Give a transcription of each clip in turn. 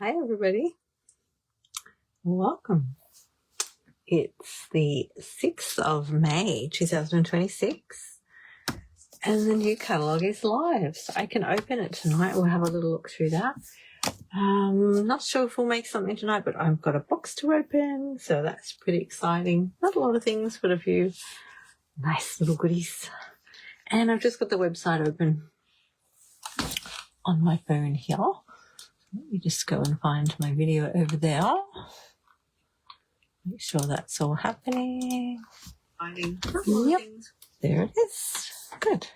Hi everybody, welcome. It's the 6th of May 2026 and the new catalogue is live, so I can open it tonight. We'll have a little look through that. Not sure if we'll make something tonight, but I've got a box to open, so that's pretty exciting. Not a lot of things, but a few nice little goodies. And I've just got the website open on my phone here. Let me just go and find my video over there. Make sure that's all happening. Yep, there it is. Good.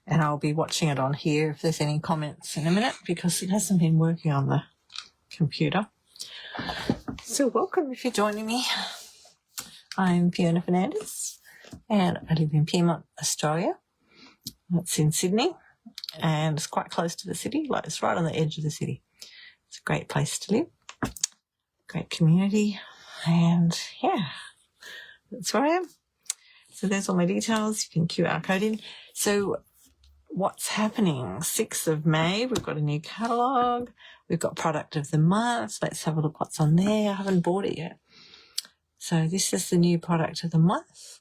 And I'll be watching it on here if there's any comments in a minute because it hasn't been working on the computer. So welcome if you're joining me. I'm Fiona Fernandez and I live in Pyrmont, Australia. That's in Sydney. And it's quite close to the city, like it's right on the edge of the city. It's a great place to live, great community, and yeah, that's where I am. So there's all my details. You can QR code in. So what's happening? 6th of May, we've got a new catalogue. We've got product of the month. Let's have a look what's on there. I haven't bought it yet. So this is the new product of the month.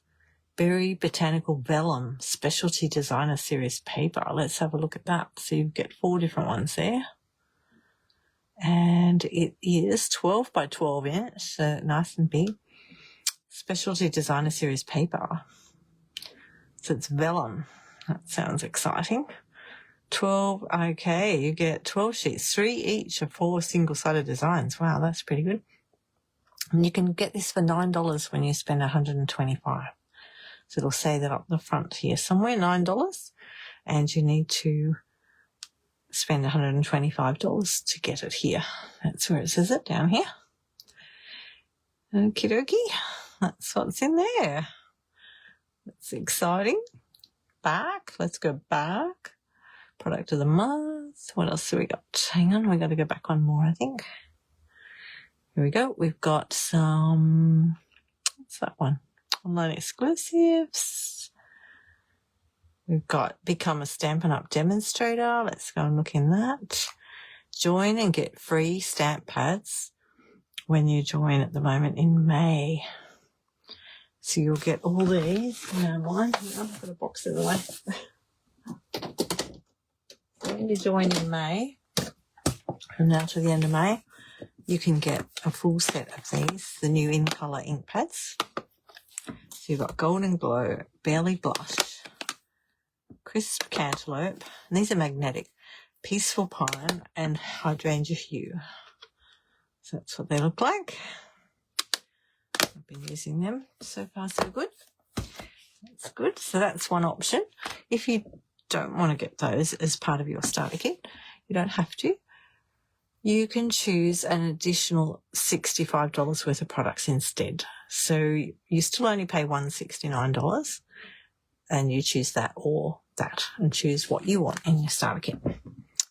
Berry Botanical Vellum Specialty Designer Series paper. Let's have a look at that. So you get 4 different ones there. And it is 12 by 12 inch, so nice and big. Specialty Designer Series paper. So it's vellum. That sounds exciting. 12, okay, you get 12 sheets, 3 each of 4 single-sided designs. Wow, that's pretty good. And you can get this for $9 when you spend $125. So it'll say that up the front here somewhere, $9, and you need to spend $125 to get it here. That's where it says it, down here. Okie dokie, that's what's in there. That's exciting. Back, let's go back. Product of the month. What else have we got? Hang on, we got to go back one more, I think. Here we go. We've got some, what's that one? Online exclusives. We've got Become a Stampin Up Demonstrator. Let's go and look in that. Join and get free stamp pads when you join at the moment in May. So you'll get all these. Now mine, I've got a box of the way. When you join in May, from now to the end of May, you can get a full set of these, the new in colour ink pads. So you've got Golden Glow, Barely Blush, Crisp Cantaloupe, and these are magnetic, Peaceful Pine, and Hydrangea Hue. So that's what they look like. I've been using them. So far, so good. That's good. So that's one option. If you don't want to get those as part of your starter kit, you don't have to. You can choose an additional $65 worth of products instead. So you still only pay $169 and you choose that or that and choose what you want in your starter kit.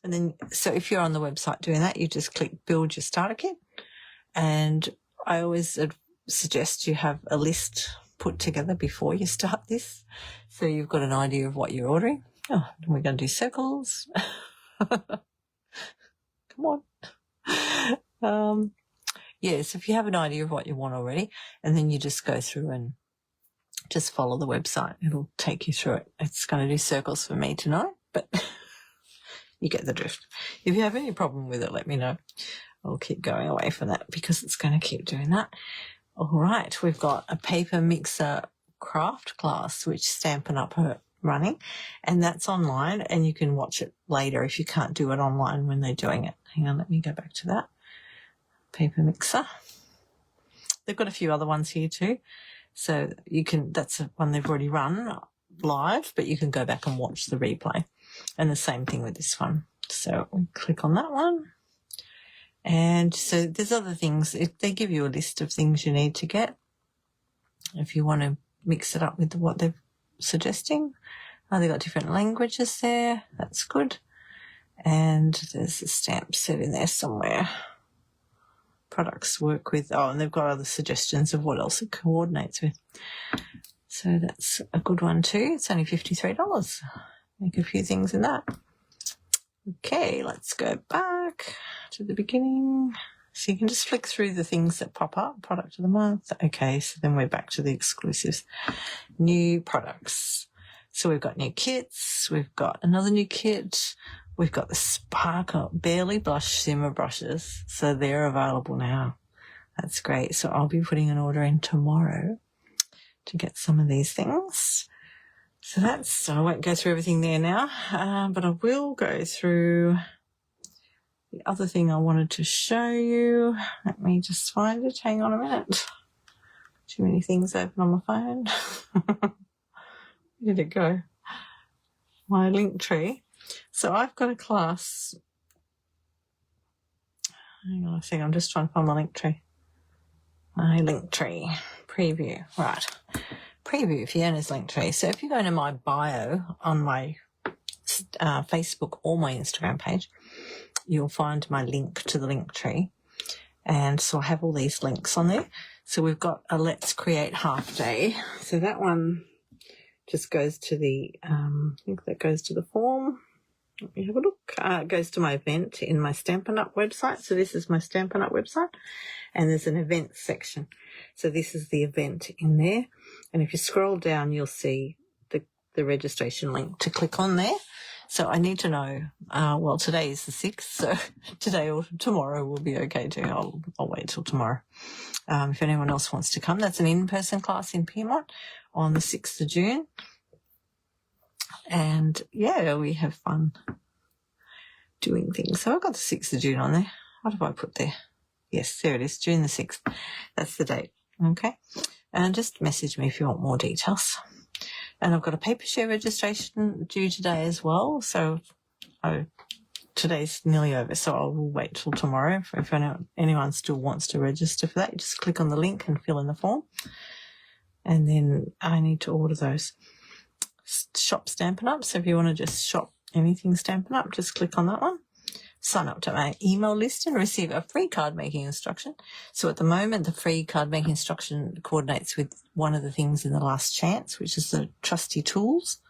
And then, so if you're on the website doing that, you just click build your starter kit. And I always suggest you have a list put together before you start this. So you've got an idea of what you're ordering. Oh, we're going to do circles. Come on. Yes, if you have an idea of what you want already, and then you just go through and just follow the website. It'll take you through it. It's going to do circles for me tonight, but you get the drift. If you have any problem with it, let me know. I'll keep going away from that because it's going to keep doing that. All right, we've got a paper mixer craft class, which Stampin' Up are running, and that's online, and you can watch it later if you can't do it online when they're doing it. Hang on, let me go back to that. Paper mixer. They've got a few other ones here too. So you can, that's one they've already run live, but you can go back and watch the replay. And the same thing with this one. So we click on that one. And so there's other things. They give you a list of things you need to get if you want to mix it up with what they're suggesting. They've got different languages there. That's good. And there's a stamp set in there somewhere. Products work with, and they've got other suggestions of what else it coordinates with. So that's a good one too. It's only $53. Make a few things in that. Okay, let's go back to the beginning. So you can just flick through the things that pop up. Product of the month. Okay, so then we're back to the exclusives. New products. So we've got new kits. We've got another new kit. We've got the Sparkle Barely Blush Shimmer brushes. So they're available now. That's great. So I'll be putting an order in tomorrow to get some of these things. So I won't go through everything there now, but I will go through the other thing I wanted to show you. Let me just find it. Hang on a minute. Too many things open on my phone. Where did it go? My link tree. So I've got a class. Hang on a second. I'm just trying to find my link tree. My link tree. Preview. Right. Preview Fiona's link tree. So if you go into my bio on my Facebook or my Instagram page, you'll find my link to the link tree. And so I have all these links on there. So we've got a Let's Create half day. So that one just goes to the, I think that goes to the form. Let me have a look. It goes to my event in my Stampin' Up website. So this is my Stampin' Up website. And there's an event section. So this is the event in there. And if you scroll down, you'll see the registration link to click on there. So I need to know, well, today is the 6th, so today or tomorrow will be okay too. I'll wait till tomorrow. If anyone else wants to come, that's an in-person class in Pyrmont on the 6th of June. And yeah, we have fun doing things. So I've got the 6th of June on there. What have I put there? Yes, there it is, June the 6th. That's the date. Okay. And just message me if you want more details. And I've got a paper share registration due today as well. So today's nearly over, so I will wait till tomorrow. If anyone still wants to register for that, you just click on the link and fill in the form. And then I need to order those. Shop Stampin' Up. So if you want to just shop anything Stampin' Up, just click on that one. Sign up to my email list and receive a free card making instruction. So at the moment, the free card making instruction coordinates with one of the things in the last chance, which is the trusty tools.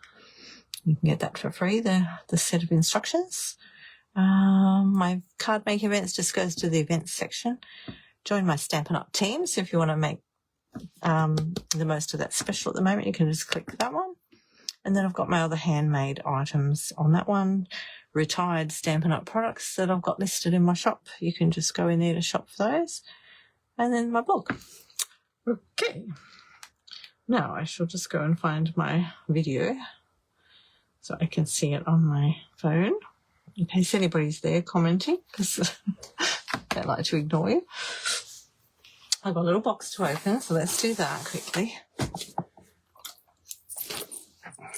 You can get that for free, the set of instructions. My card making events just goes to the events section. Join my Stampin' Up team. So if you want to make the most of that special at the moment, you can just click that one. And then I've got my other handmade items on that one. Retired Stampin' Up products that I've got listed in my shop. You can just go in there to shop for those. And then my blog. Okay. Now I shall just go and find my video so I can see it on my phone in case anybody's there commenting, because they like to ignore you. I've got a little box to open, so let's do that quickly.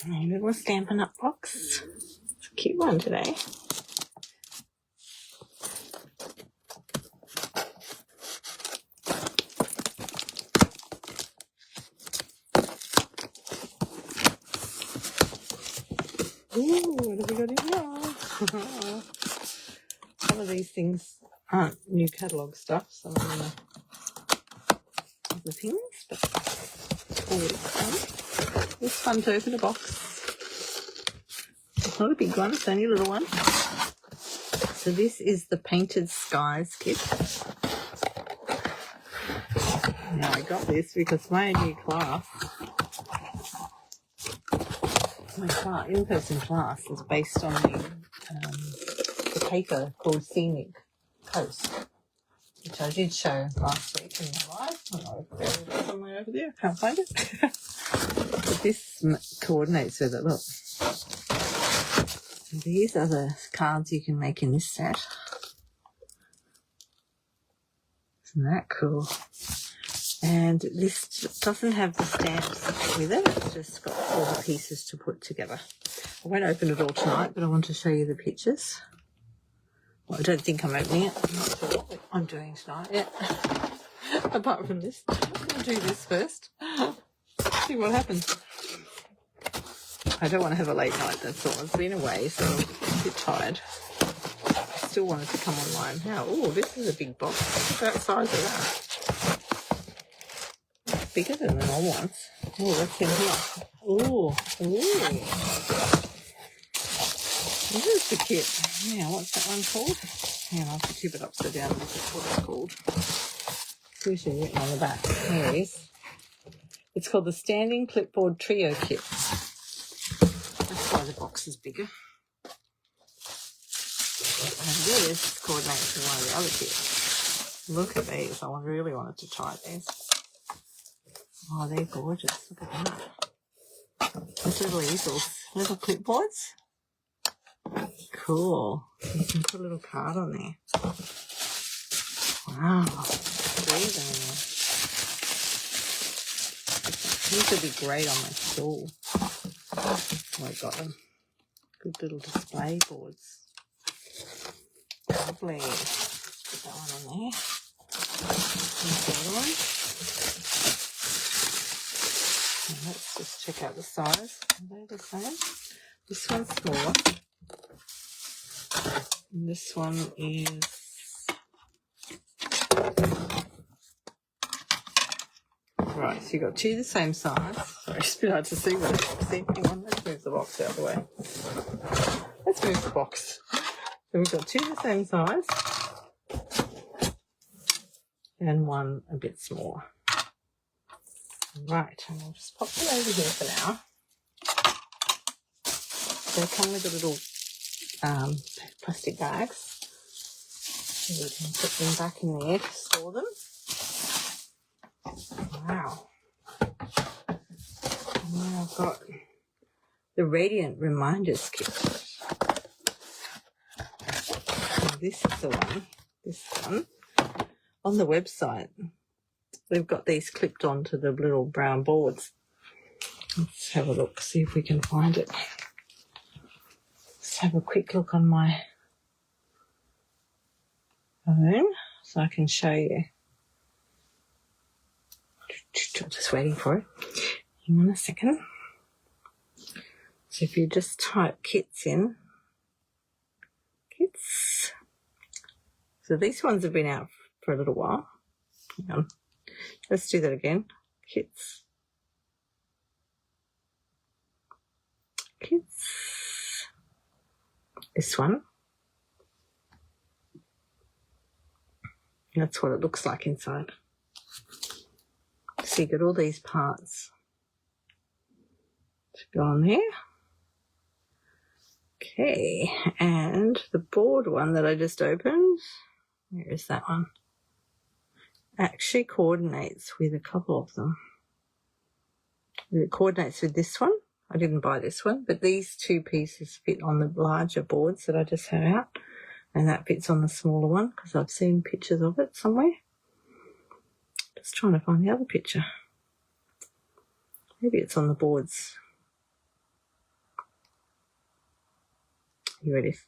A little Stampin' Up box. It's a cute one today. Ooh, what have we got in here? Some of these things aren't new catalogue stuff, some of them are other things, but it's always fun. It's fun to open a box. It's not a big one, it's only a little one. So this is the Painted Skies kit. Now I got this because my new class, in-person class is based on the paper called Scenic Coast, which I did show last week in my live. I don't know if it's somewhere over there. I can't find it. But this coordinates with it, look. So these are the cards you can make in this set. Isn't that cool? And this doesn't have the stamps with it. It's just got all the pieces to put together. I won't open it all tonight, but I want to show you the pictures. Well, I don't think I'm opening it. I'm not sure what I'm doing tonight yet. Apart from this. I'm going to do this first. See what happens. I don't want to have a late night, that's all. I've been away, so I'm a bit tired. I still wanted to come online. Now, oh, this is a big box. What's that size of that? Bigger than the normal ones. Oh, what's in here? Oh, ooh. This is the kit. Now, what's that one called? Hang on, I'll have to tip it upside down. This is what it's called. Usually written on the back. There it is. It's called the Standing Clipboard Trio Kit. That's why the box is bigger. And this coordinates with one of the other kits. Look at these. I really wanted to try these. Oh, they're gorgeous. Look at that. It's little easels. Little clipboards. Cool. You can put a little card on there. Wow. Three of them in there. These would be great on my stool. Oh, I got them. Good little display boards. Lovely. Put that one on there. Here's the other one. And let's just check out the size. Are they the same? This one's smaller. And this one is right, so you've got two the same size. Sorry, it's a bit hard to see what it's see. Hang on, let's move the box out of the way. Let's move the box. So we've got two the same size and one a bit smaller. Right, and I'll just pop them over here for now. They come with the little plastic bags. So we can put them back in there to store them. Wow. And now I've got the Radiant Reminders Kit. Now this is the one, this one. On the website, they've got these clipped onto the little brown boards. Let's have a look, see if we can find it. Let's have a quick look on my phone so I can show you. Just waiting for it. Hang on a second. So if you just type kits in, kits. So these ones have been out for a little while. Hang on. Let's do that again. Kits. Kits. This one. That's what it looks like inside. So you got all these parts to go on there. Okay, and the board one that I just opened, where is that one? Actually coordinates with a couple of them. It coordinates with this one. I didn't buy this one, but these two pieces fit on the larger boards that I just had out, and that fits on the smaller one because I've seen pictures of it somewhere. Just trying to find the other picture. Maybe it's on the boards. Here it is.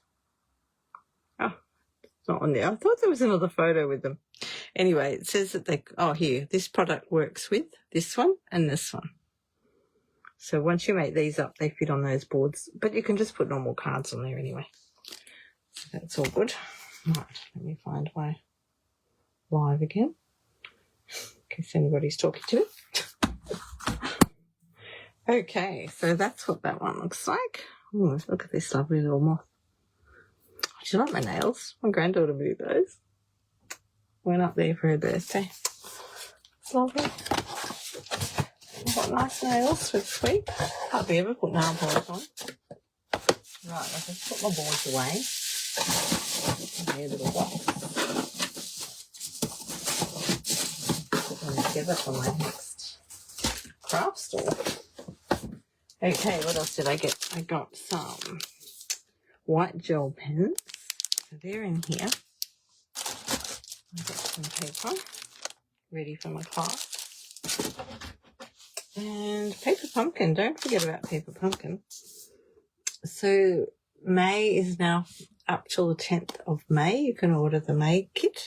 Oh, it's not on there. I thought there was another photo with them. Anyway, it says that they, oh, here, this product works with this one and this one. So once you make these up, they fit on those boards. But you can just put normal cards on there anyway. So that's all good. Right, let me find my live again. In case anybody's talking to me. Okay, so that's what that one looks like. Ooh, look at this lovely little moth. Do you like my nails? My granddaughter moved those. Went up there for her birthday. It's lovely. I've got nice nails for this week. Hardly ever put nail polish on. Right, I'll just put my boards away. Their little box. Put them together for my next craft store. Okay, what else did I get? I got some white gel pens. So they're in here. I've got some paper ready for my class. And paper pumpkin. Don't forget about paper pumpkin. So May is now up till the 10th of May. You can order the May kit.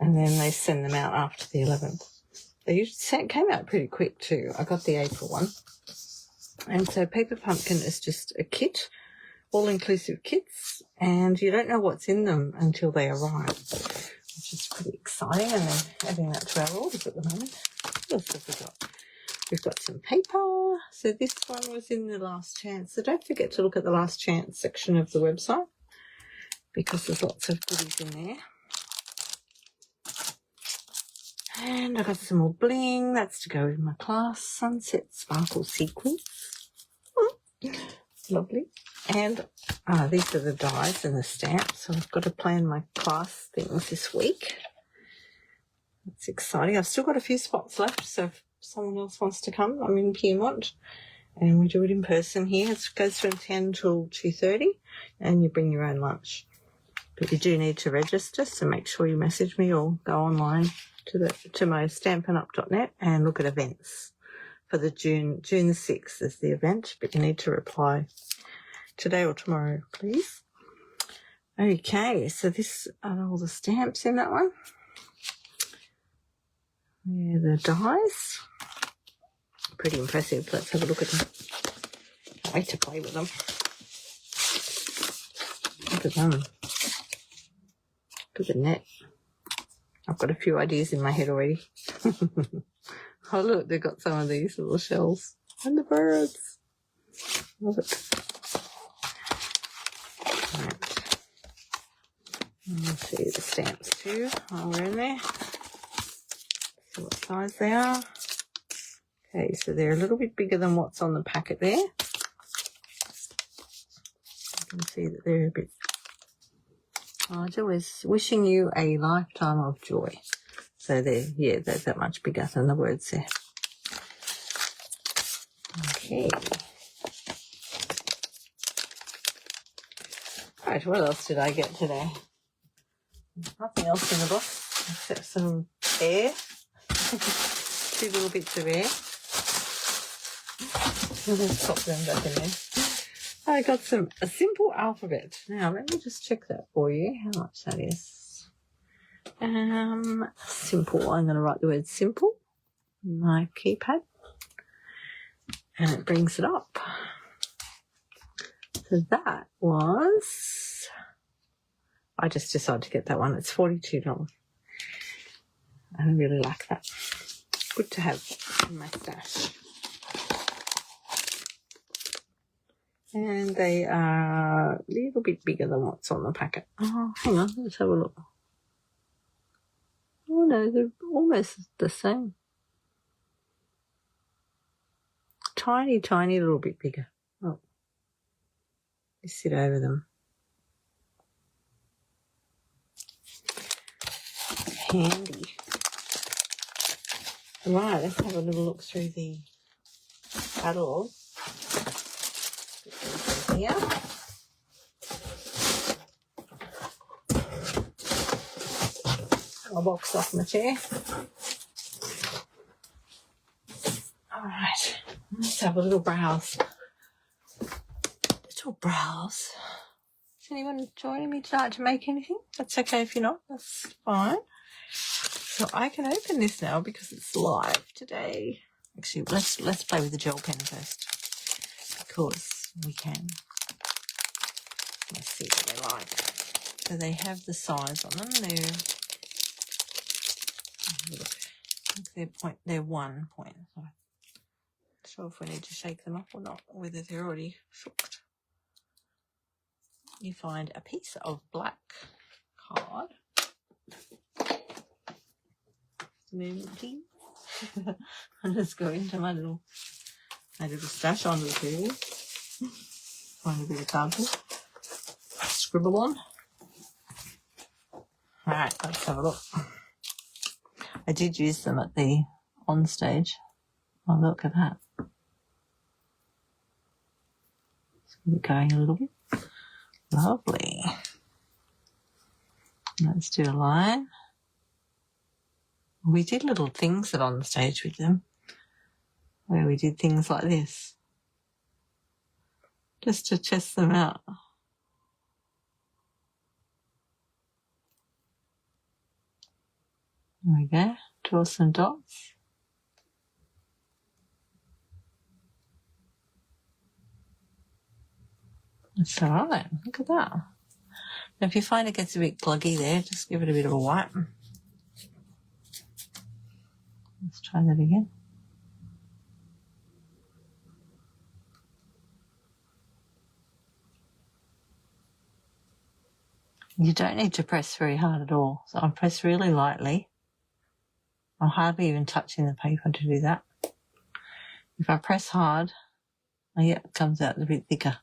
And then they send them out after the 11th. They usually came out pretty quick too. I got the April one. And so Paper Pumpkin is just a kit, all-inclusive kits, and you don't know what's in them until they arrive, which is pretty exciting, and they're adding that to our orders at the moment. What else have we got? We've got some paper. So this one was in the last chance. So don't forget to look at the last chance section of the website because there's lots of goodies in there. And I got some more bling. That's to go with my class. Sunset Sparkle Sequence. Lovely. And these are the dies and the stamps. So I've got to plan my class things this week. That's exciting. I've still got a few spots left. So if someone else wants to come, I'm in Pyrmont. And we do it in person here. It goes from 10 till 2:30. And you bring your own lunch. But you do need to register. So make sure you message me or go online to my stampinup.net and look at events for the June the 6th is the event, but you need to reply today or tomorrow, please. Okay, so this are all the stamps in that one. Yeah, the dies. Pretty impressive. Let's have a look at them. Can't wait to play with them. Look at them. Look at the net. I've got a few ideas in my head already. Oh, look, they've got some of these little shells. And the birds. Love it. Right. We'll see the stamps too while we're in there. See what size they are. Okay, so they're a little bit bigger than what's on the packet there. You can see that they're a bit... Oh, it's always wishing you a lifetime of joy. So they're that much bigger than the words there. Okay. Right, what else did I get today? Nothing else in the box except some air. 2 little bits of air. Let's pop them back in there. I got a simple alphabet. Now, let me just check that for you, how much that is. Simple. I'm going to write the word simple on my keypad. And it brings it up. So that was... I just decided to get that one. It's $42. I really like that. Good to have in my stash. And they are a little bit bigger than what's on the packet. Oh, hang on, let's have a look. Oh no, they're almost the same. Tiny, tiny little bit bigger. Oh, you sit over them. Handy. Right, let's have a little look through the catalogue. Here. I'll box off my chair. All right, let's have a little browse. Little browse. Is anyone joining me tonight to make anything? That's okay if you're not. That's fine. So I can open this now because it's live today. Actually, let's play with the gel pen first because we can. Let's see what they like. So they have the size on them. They're 1 point. So I'm not sure if we need to shake them up or not, or whether they're already shooked. You find a piece of black card. Moment, please. I'll just go into my little stash onto the table. Find a bit of cardboard. Scribble on. Alright, let's have a look. I did use them at the on stage. Oh, look at that. It's going a little bit. Lovely. Let's do a line. We did little things at on stage with them, where we did things like this, just to test them out. There we go, draw some dots. That's all right, look at that. Now if you find it gets a bit gluggy there, just give it a bit of a wipe. Let's try that again. You don't need to press very hard at all. So I press really lightly. I'm hardly even touching the paper to do that. If I press hard, oh yeah, it comes out a bit thicker.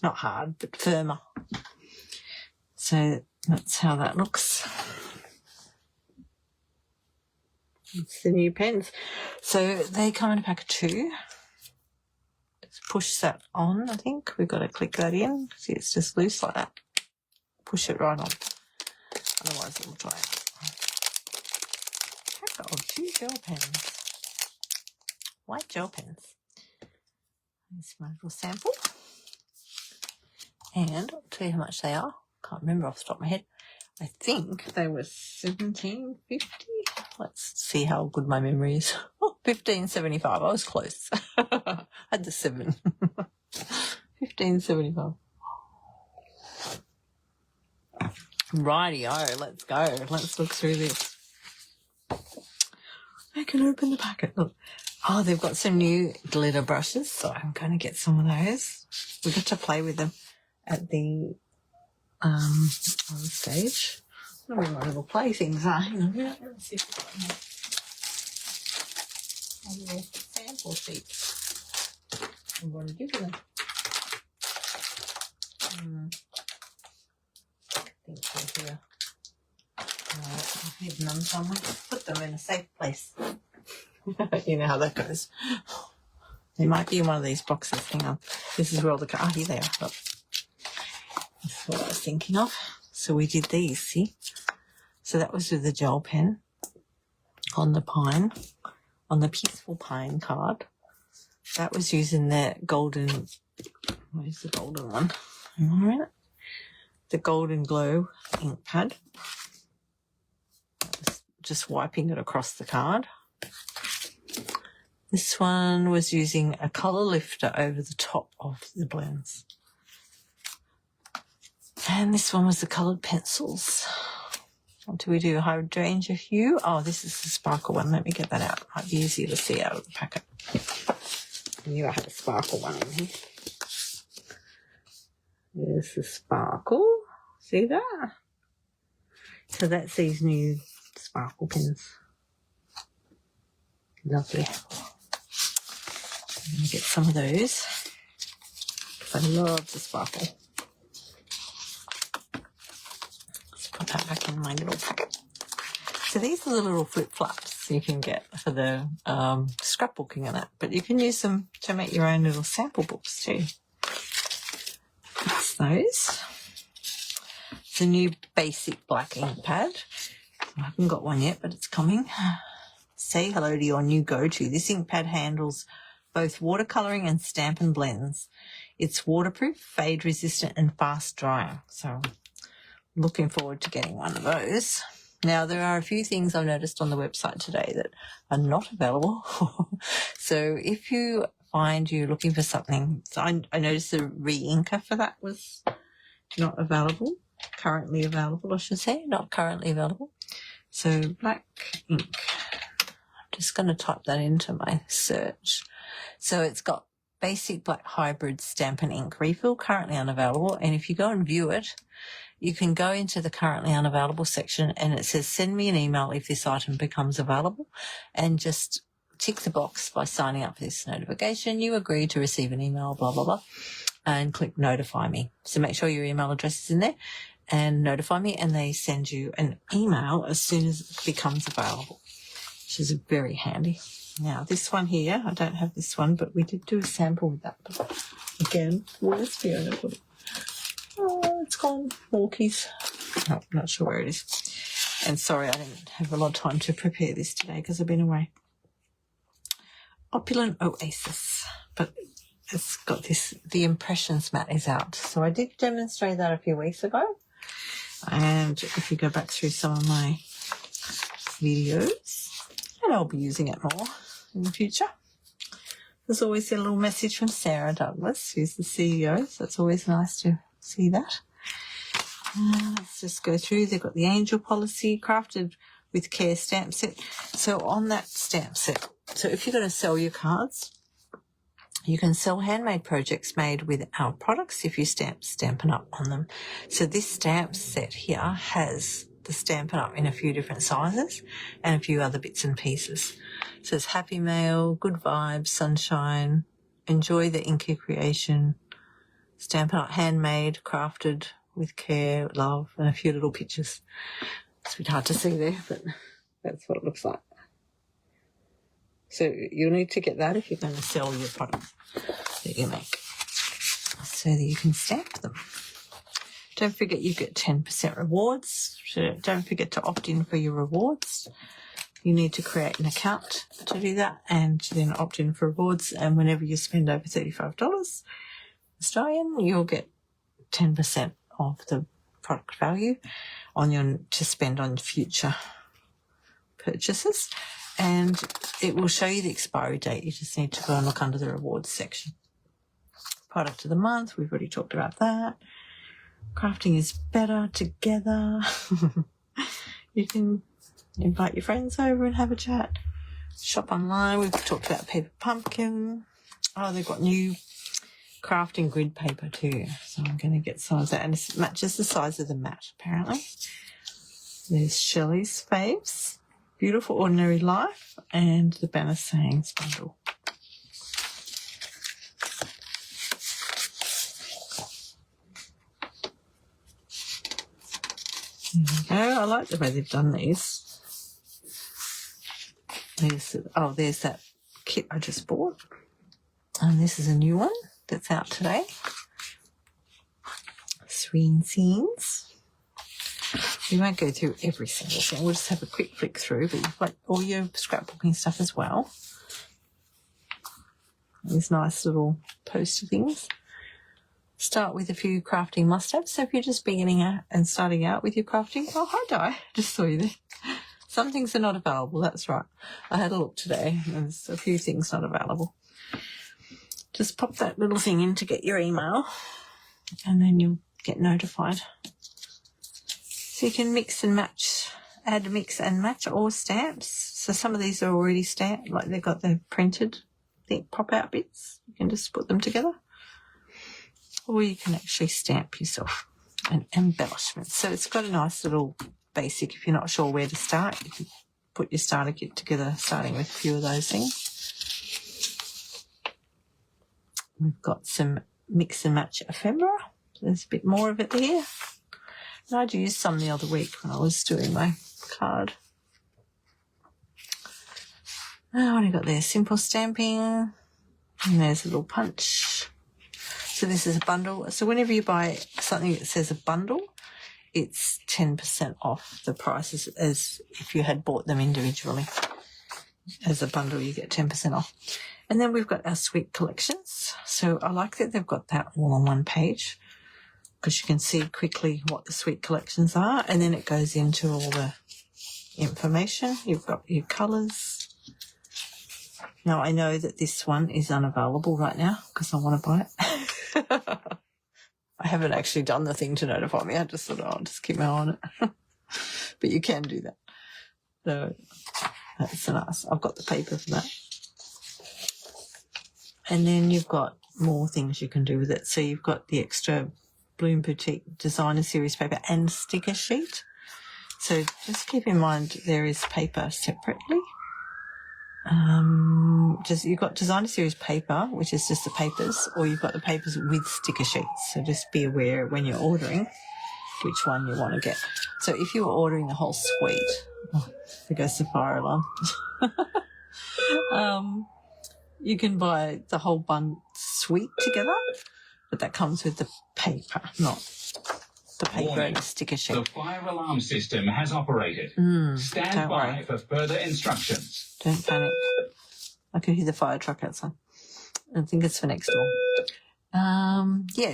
Not hard, but firmer. So that's how that looks. It's the new pens. So they come in a pack of 2. Just push that on, I think. We've got to click that in. See, it's just loose like that. Push it right on. Otherwise it will dry out. Pack of 2 gel pens. White gel pens. Here's my little sample. And I'll tell you how much they are. Can't remember off the top of my head. I think they were $17.50. Let's see how good my memory is. Oh, $15.75. I was close. I had the 7. $15.75. Rightio, let's go. Let's look through this. I can open the packet. Look. Oh, they've got some new glitter brushes, so I'm going to get some of those. We got to play with them at the on the stage. I don't know where my little playthings are. Hang on, let's see if we've got them. Sample sheets. I'm going to give them. I think they're here. I've hidden them somewhere. Put them in a safe place. You know how that goes. They might be in one of these boxes. Hang on. This is where all the cards. Here they are. Look. That's what I was thinking of. So we did these, see? So that was with the gel pen on the pine, on the Peaceful Pine card. That was using the golden, where's the golden one? Hang on a minute. The Golden Glow ink pad. That was just wiping it across the card. This one was using a colour lifter over the top of the blends. And this one was the coloured pencils. What do we do? Hydrangea hue? Oh, this is the sparkle one. Let me get that out. Might be easier to see out of the packet. I knew I had a sparkle one in here. There's the sparkle. See that? So that's these new sparkle pens. Lovely. I'm going to get some of those. I love the sparkle. Let's put that back in my little packet. So these are the little flip-flops you can get for the scrapbooking and that. But you can use them to make your own little sample books too. That's those. It's a new basic black ink pad. I haven't got one yet, but it's coming. Say hello to your new go-to. This ink pad handles both watercolouring and Stampin' blends. It's waterproof, fade resistant and fast drying. So I'm looking forward to getting one of those. Now, there are a few things I've noticed on the website today that are not available. So if you find you're looking for something, so I noticed the re-inker for that was not available. Currently available, I should say, not currently available. So black ink. I'm just going to type that into my search. So it's got basic black hybrid Stampin' ink refill, currently unavailable. And if you go and view it, you can go into the currently unavailable section and it says send me an email if this item becomes available, and just tick the box by signing up for this notification. You agree to receive an email, blah, blah, blah, and click notify me. So make sure your email address is in there and notify me, and they send you an email as soon as it becomes available, which is very handy. Now, this one here, I don't have this one, but we did do a sample with that. But again, where's Fiona? Oh, it's gone. Walkies. Oh, I'm not sure where it is. And sorry, I didn't have a lot of time to prepare this today because I've been away. Opulent Oasis. But it's got this, the impressions mat is out. So I did demonstrate that a few weeks ago. And if you go back through some of my videos, and I'll be using it more in the future. There's always a little message from Sarah Douglas, who's the CEO, so it's always nice to see that. Let's just go through. They've got the Angel Policy, crafted with care stamp set. So on that stamp set, so if you're going to sell your cards, You can sell handmade projects made with our products if you stamp Stampin' Up on them. So this stamp set here has the Stampin' Up in a few different sizes and a few other bits and pieces. So it's Happy Mail, Good Vibes, Sunshine, Enjoy the Inky Creation, Stampin' Up handmade, crafted with care, love, and a few little pictures. It's a bit hard to see there, but that's what it looks like. So you'll need to get that if you're going to sell your products that you make, so that you can stamp them. Don't forget you get 10% rewards. So don't forget to opt in for your rewards. You need to create an account to do that and then opt in for rewards. And whenever you spend over $35 Australian, you'll get 10% of the product value to spend on future purchases. And it will show you the expiry date. You just need to go and look under the rewards section. Product of the month, we've already talked about that. Crafting is better together. You can invite your friends over and have a chat. Shop online, we've talked about Paper Pumpkin. Oh, they've got new crafting grid paper too. So I'm going to get some of that. And it matches the size of the mat, apparently. There's Shelley's Faves, Beautiful Ordinary Life, and the Banner Sayings bundle. There we go. I like the way they've done these. There's that kit I just bought. And this is a new one that's out today. Serene Scenes. We won't go through every single thing. We'll just have a quick flick through, but you've got all your scrapbooking stuff as well. These nice little poster things. Start with a few crafting must-haves. So if you're just beginning out and starting out with your crafting, oh, hi, Di. Just saw you there. Some things are not available, that's right. I had a look today, and there's a few things not available. Just pop that little thing in to get your email, and then you'll get notified. So you can mix and match, add, mix and match all stamps. So some of these are already stamped, like they've got the printed pop-out bits. You can just put them together. Or you can actually stamp yourself and embellishments. So it's got a nice little basic. If you're not sure where to start, you can put your starter kit together, starting with a few of those things. We've got some mix and match ephemera. There's a bit more of it there. And I'd used some the other week when I was doing my card. Oh, what have I got there? Simple stamping. And there's a little punch. So this is a bundle. So whenever you buy something that says a bundle, it's 10% off the prices as if you had bought them individually. As a bundle, you get 10% off. And then we've got our sweet collections. So I like that they've got that all on one page because you can see quickly what the sweet collections are. And then it goes into all the information. You've got your colours. Now, I know that this one is unavailable right now because I want to buy it. I haven't actually done the thing to notify me. I just thought, I'll just keep my eye on it. But you can do that. So that's nice. I've got the paper for that. And then you've got more things you can do with it. So you've got the extra Bloom Boutique Designer Series paper and sticker sheet. So just keep in mind there is paper separately. You've got Designer Series paper, which is just the papers, or you've got the papers with sticker sheets. So just be aware when you're ordering which one you want to get. So if you were ordering the whole suite, there goes the fire alarm. You can buy the whole suite together, but that comes with the paper, not the paper and the sticker sheet. The fire alarm system has operated. Stand by for further instructions. Don't panic. I can hear the fire truck outside. I think it's for next door.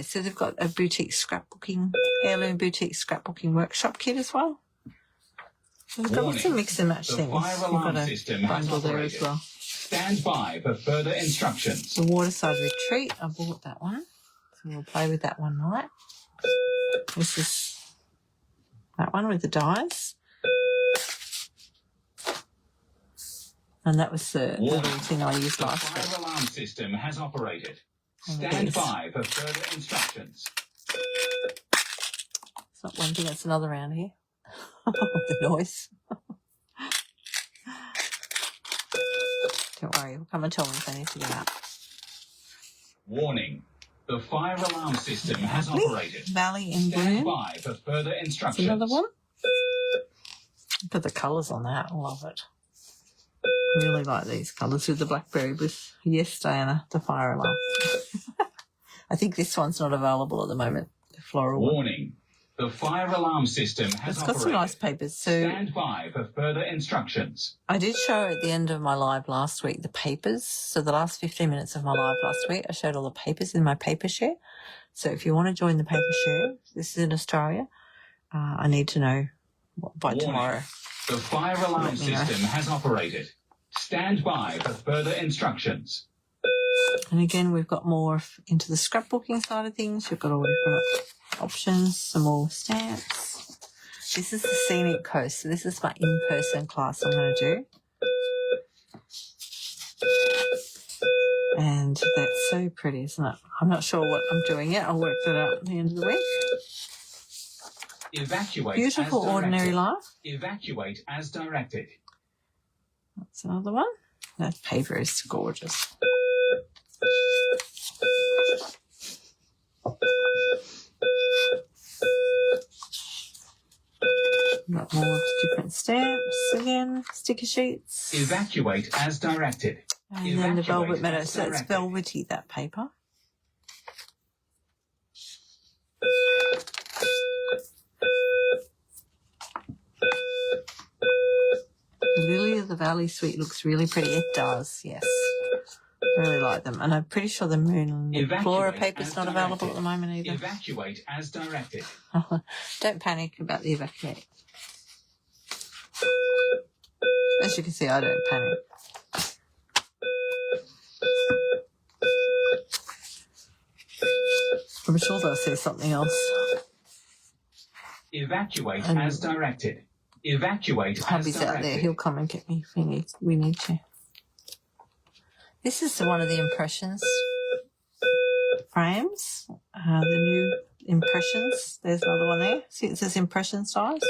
So they've got a heirloom boutique scrapbooking workshop kit as well. So we've got lots of mix and match things. We've got a bundle there as well. Stand by for further instructions. The Waterside Retreat, I bought that one. So we'll play with that one night. This is that one with the dies. And that was the little thing I used last week. The fire alarm system has operated. Stand by for further instructions. It's not one thing, it's another round here. The noise. Don't worry, come and tell me if I need to get out. Warning. The fire alarm system has operated. Valley in Stand Bloom. by for further instructions. Another one. Look at the colours on that. I love it. I really like these colours with the blackberry with yes, Diana, the fire alarm. I think this one's not available at the moment. The floral one. Warning. The fire alarm system has It's got operated. some nice papers. So Stand by for further instructions. I did show at the end of my live last week the papers. So the last 15 minutes of my live last week, I showed all the papers in my paper share. So if you want to join the paper share, this is in Australia, I need to know by tomorrow. The fire alarm system has operated. Stand by for further instructions. And again, we've got more into the scrapbooking side of things. We've got all different options, some more stamps. This is the Scenic Coast. So this is my in-person class I'm going to do. And that's so pretty, isn't it? I'm not sure what I'm doing yet. I'll work that out at the end of the week. Evacuate. Beautiful Ordinary Life. Evacuate as directed. That's another one. That paper is gorgeous. Got more different stamps again, sticker sheets. Evacuate as directed. And then the Velvet Meadow. So it's velvety, that paper. The Lily of the Valley Suite looks really pretty. It does, yes. I really like them. And I'm pretty sure the Moon and the Flora paper's not available at the moment either. Evacuate as directed. Don't panic about the evacuate. As you can see, I don't panic. I'm sure they'll say something else. Evacuate as directed. Evacuate as Hubby's directed. out there. He'll come and get me if we need to. This is one of the impressions frames. The new impressions. There's another one there. See, it says impression size.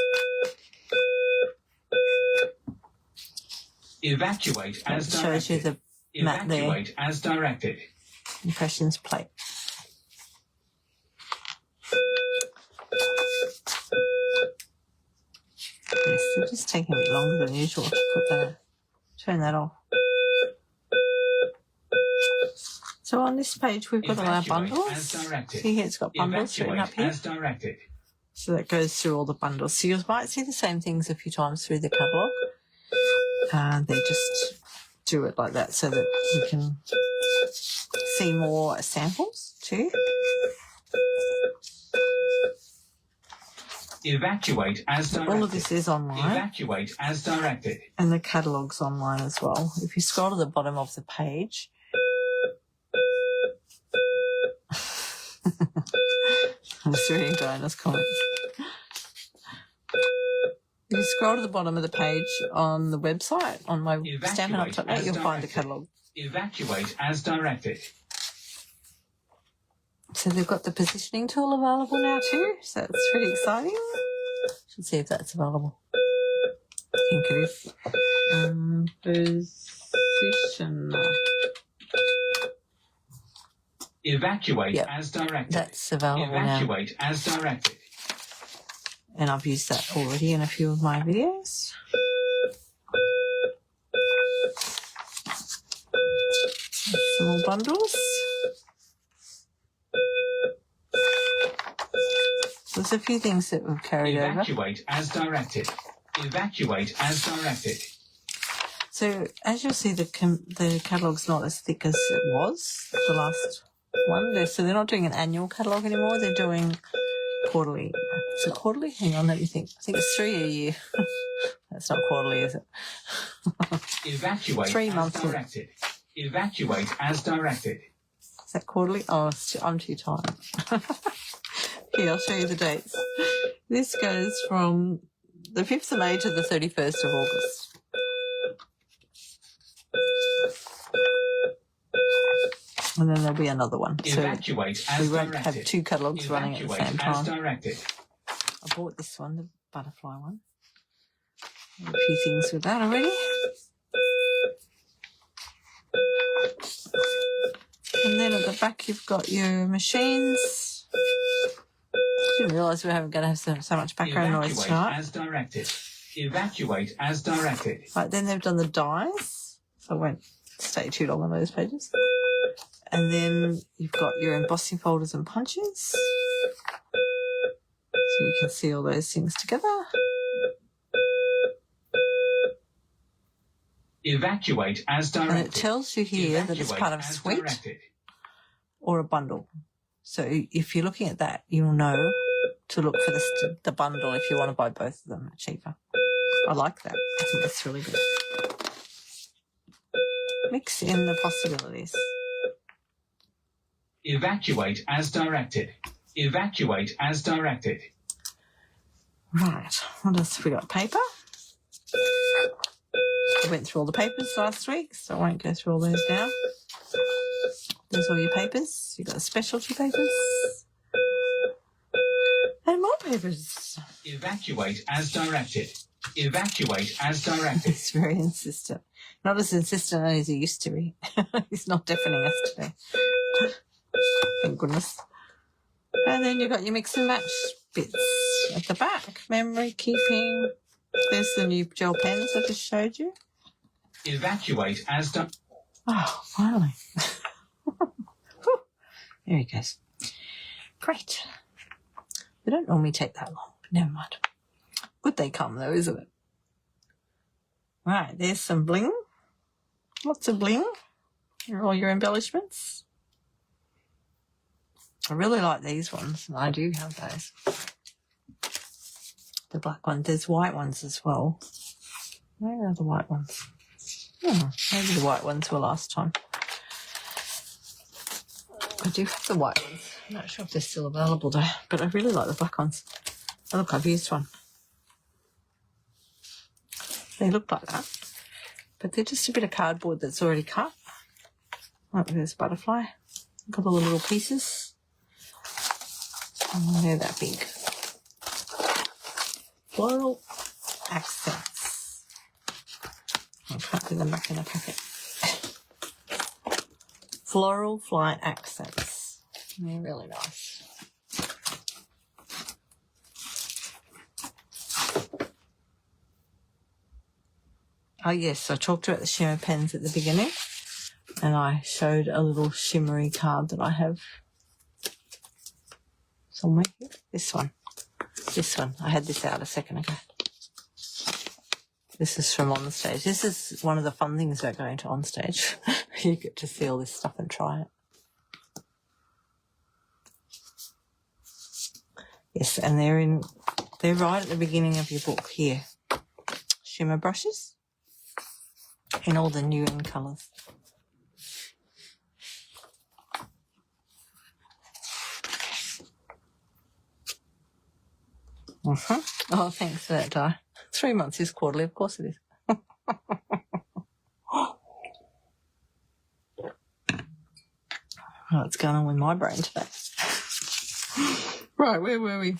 Evacuate as It directed. shows you the map there. Evacuate as directed. Impressions plate. Yes, they're just taking a bit longer than usual to put that. Turn that off. So on this page we've got all our bundles. See here it's got bundles written up here. As directed. So that goes through all the bundles. So you might see the same things a few times through the catalogue. They just do it like that so that you can see more samples too. Evacuate as directed. All of this is online. Evacuate as directed. And the catalogue's online as well. If you scroll to the bottom of the page, I'm just reading Diana's comments. If you scroll to the bottom of the page on the website, on my stampinup.net, you'll find the catalogue. Evacuate as directed. So they've got the positioning tool available now too, so that's pretty exciting. Should see if that's available. I think it is. Position. Evacuate as directed. That's available Evacuate now. as directed. And I've used that already in a few of my videos. Some more bundles. There's a few things that we've carried over. Evacuate as directed. Evacuate as directed. So as you'll see, the catalogue's not as thick as it was, the last one. So they're not doing an annual catalogue anymore. They're doing quarterly. Is it quarterly? Hang on, let me think. I think it's 3 a year. That's not quarterly, is it? Evacuate 3 as months. directed. Evacuate as directed. Is that quarterly? Oh, I'm too tired. Here, I'll show you the dates. This goes from the 5th of May to the 31st of August. And then there'll be another one. Evacuate So as we won't directed. have 2 catalogues running at the same as time. directed. I bought this one, the butterfly one. A few things with that already. And then at the back you've got your machines. Didn't realise we were going to have so much background noise tonight. As directed. Evacuate as directed. Right, then they've done the dies, so I won't stay too long on those pages. And then you've got your embossing folders and punches. So you can see all those things together. Evacuate as directed. And it tells you here that it's part of a suite or a bundle. So if you're looking at that, you'll know to look for the bundle if you want to buy both of them cheaper. I like that. I think that's really good. Mix in the possibilities. Evacuate as directed. Evacuate as directed. Right. What else have we got? Paper. I went through all the papers last week, so I won't go through all those now. There's all your papers. You've got specialty papers. And more papers. Evacuate as directed. Evacuate as directed. He's very insistent. Not as insistent as he used to be. He's not deafening us today. Thank goodness. And then you've got your mix and match bits at the back. Memory keeping. There's the new gel pens I just showed you. Evacuate as done. Oh, finally. There he goes. Great. They don't normally take that long, but never mind. Good they come though, isn't it? Right, there's some bling. Lots of bling. Here are all your embellishments. I really like these ones. I do have those. The black ones. There's white ones as well. Where are the white ones? Maybe the white ones were last time. I do have the white ones. I'm not sure if they're still available though, but I really like the black ones. Oh, look, I've used one. They look like that, but they're just a bit of cardboard that's already cut. Oh, there's a butterfly. A couple of little pieces. And they're that big. Floral accents. I can't put them back in the packet. Floral flight accents. They're really nice. Oh yes, I talked about the shimmer pens at the beginning, and I showed a little shimmery card that I have somewhere here. This one. I had this out a second ago. This is from On Stage. This is one of the fun things about going to On Stage. You get to see all this stuff and try it. Yes, and they're right at the beginning of your book here. Shimmer brushes in all the new in colours. Oh, thanks for that, Di. 3 months is quarterly, of course it is. What's going on with my brain today? Right, where were we?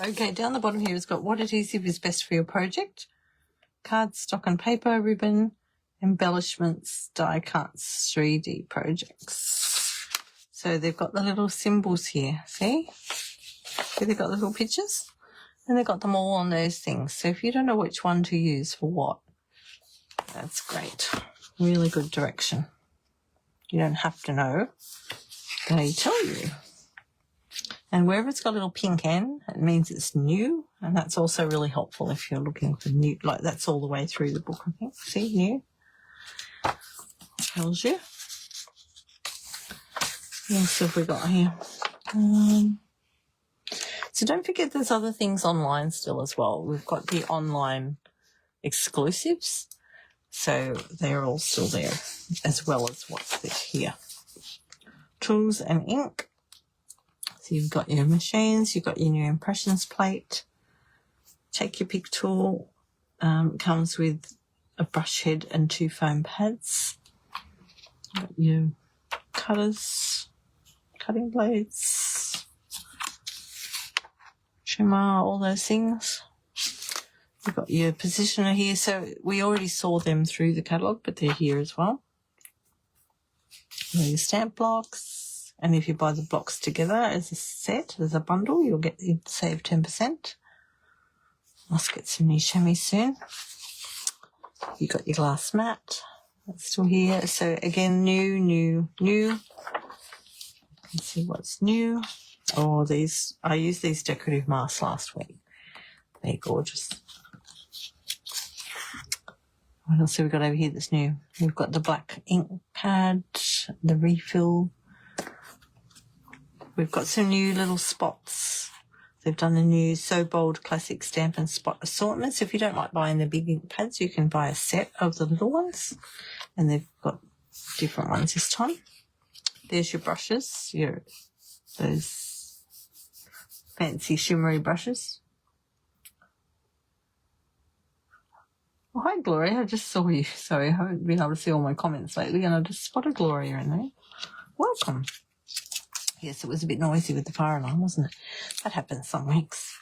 Okay, down the bottom here it's got what adhesive is best for your project. Card, stock and paper, ribbon, embellishments, die cuts, 3D projects. So they've got the little symbols here, see? See, they've got the little pictures? And they've got them all on those things. So if you don't know which one to use for what, that's great. Really good direction. You don't have to know. They tell you. And wherever it's got a little pink N, it means it's new. And that's also really helpful if you're looking for new. Like that's all the way through the book, I think. See, new. Tells you. What else have we got here? So don't forget there's other things online still as well. We've got the online exclusives. So they're all still there as well as what's here. Tools and ink. So you've got your machines, you've got your new impressions plate. Take your pick tool. Comes with a brush head and 2 foam pads. Got your cutters, cutting blades, trimmer, all those things. You've got your positioner here. So we already saw them through the catalogue, but they're here as well. Your stamp blocks. And if you buy the blocks together as a set, as a bundle, you'll save 10%. Must get some new chamois soon. You got your glass mat. That's still here. So again, new. Let's see what's new. Oh, I used these decorative masks last week. They're gorgeous. What else have we got over here that's new? We've got the black ink pad, the refill. We've got some new little spots. They've done the new So Bold Classic Stamp and Spot assortments. If you don't like buying the big ink pads, you can buy a set of the little ones. And they've got different ones this time. There's your brushes, those fancy shimmery brushes. Oh, hi, Gloria. I just saw you. Sorry, I haven't been able to see all my comments lately, and I just spotted Gloria in there. Welcome. Yes, it was a bit noisy with the fire alarm, wasn't it? That happens some weeks.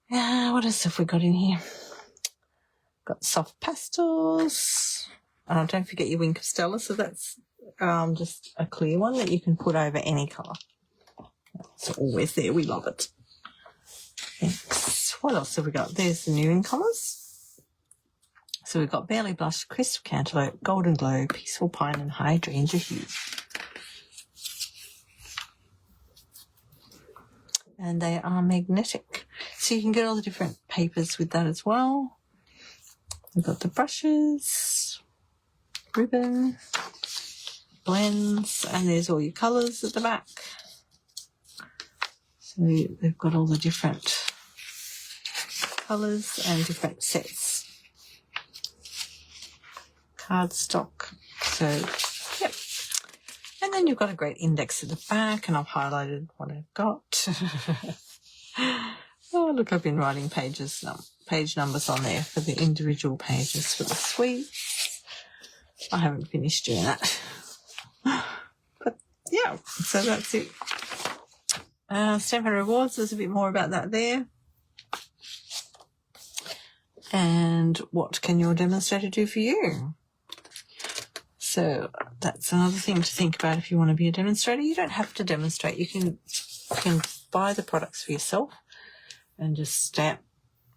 What else have we got in here? Got soft pastels. Don't forget your Wink of Stella. So that's just a clear one that you can put over any colour. It's always there. We love it. Thanks. What else have we got? There's the new in colours. So we've got Barely Blush, Crisp Cantaloupe, Golden Glow, Peaceful Pine and Hydrangea Hue. And they are magnetic. So you can get all the different papers with that as well. We've got the brushes, ribbon, blends, and there's all your colours at the back. So they've got all the different colours and different sets. Cardstock. So, yep. And then you've got a great index at the back, and I've highlighted what I've got. Oh, look, I've been writing page numbers on there for the individual pages for the sweets. I haven't finished doing that. But, yeah, so that's it. Stampin' Rewards, there's a bit more about that there. And what can your demonstrator do for you? So that's another thing to think about if you want to be a demonstrator. You don't have to demonstrate. You can buy the products for yourself and just stamp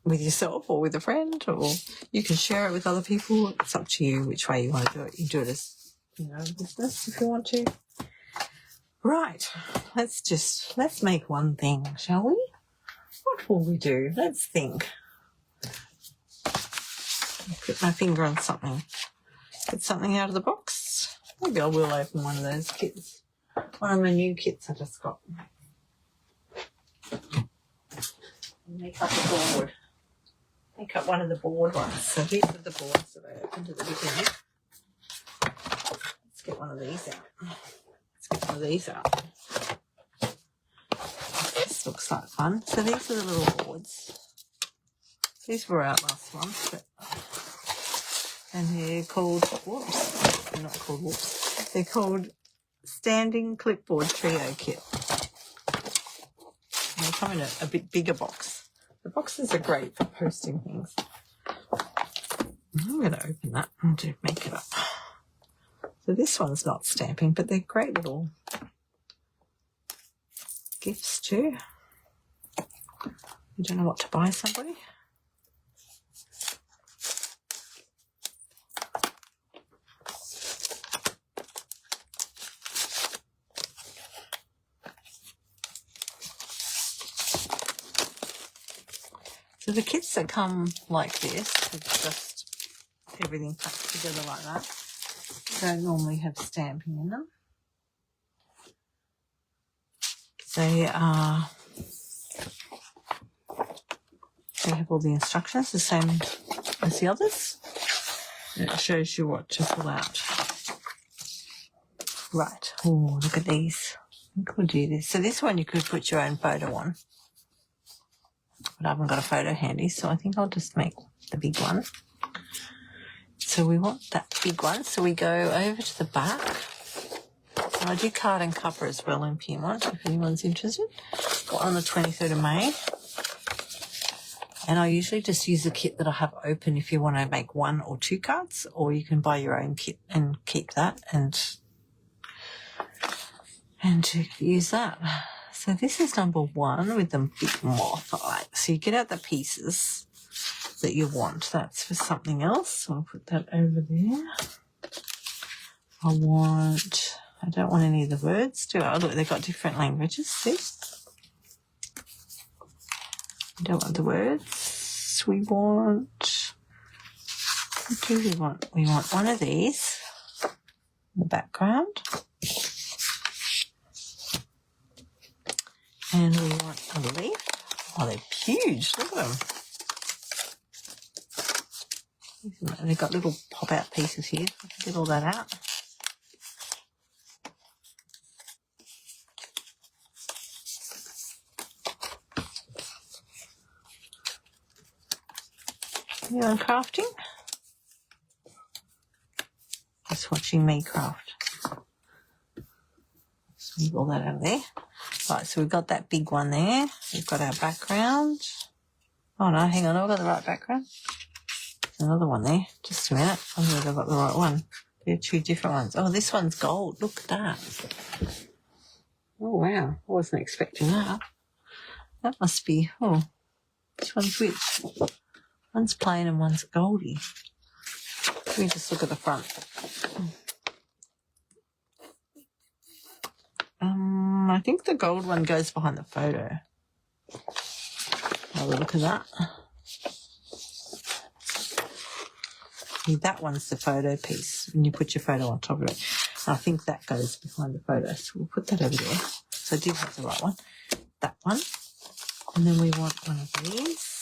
with yourself or with a friend, or you can share it with other people. It's up to you which way you want to do it. You do it as, a business if you want to. Right, let's make one thing, shall we? What will we do? Let's think. I'll put my finger on something. Get something out of the box. Maybe I will open one of those kits. One of my new kits I just got. Make up a board. Make up one of the board ones. So these are the boards that I opened at the beginning. Let's get one of these out. This looks like fun. So these are the little boards. These were out last month, and they're called, they're called Standing Clipboard Trio Kit. And they come in a bit bigger box. The boxes are great for posting things. I'm going to open that and make it up. So this one's not stamping, but they're great little gifts too. You don't know what to buy somebody. So the kits that come like this, it's just everything packed together like that. Don't normally have stamping in them. They have all the instructions, the same as the others. And it shows you what to pull out. Right. Oh, look at these. I think we'll do this. So this one you could put your own photo on. But I haven't got a photo handy, so I think I'll just make the big one. So we want that big one. So we go over to the back. And I do card and cover as well in Pyrmont, if anyone's interested. Got on the 23rd of May. And I usually just use the kit that I have open if you want to make 1 or 2 cards, or you can buy your own kit and keep that and to use that. So this is number 1 with the big moth. All right, so you get out the pieces that you want. That's for something else. So I'll put that over there. I don't want any of the words, do I? Look, they've got different languages, see? I don't want the words. We want, what do we want? We want one of these in the background. And we want a leaf. Oh, they're huge. Look at them. They've got little pop-out pieces here. I can get all that out. You on crafting? Just watching me craft. Just move all that out of there. Right, so we've got that big one there. We've got our background. Oh no, hang on, I've got the right background. There's another one there. Just a minute. I don't know if I've got the right one. They're 2 different ones. Oh, this one's gold. Look at that. Oh wow, I wasn't expecting that. That must be, which one's which? One's plain and one's goldy. Let me just look at the front. I think the gold one goes behind the photo. Have a look at that. That one's the photo piece, when you put your photo on top of it. I think that goes behind the photo, so we'll put that over there. So I did have the right one. That one. And then we want one of these.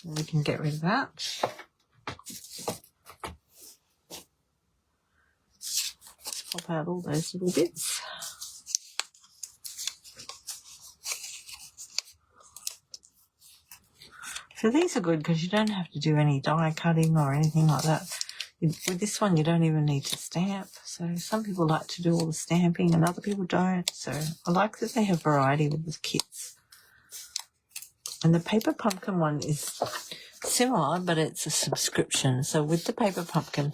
And we can get rid of that. Let's pop out all those little bits. So these are good because you don't have to do any die cutting or anything like that. With this one, you don't even need to stamp. So some people like to do all the stamping and other people don't. So I like that they have variety with the kits. And the paper pumpkin one is similar, but it's a subscription. So with the paper pumpkin,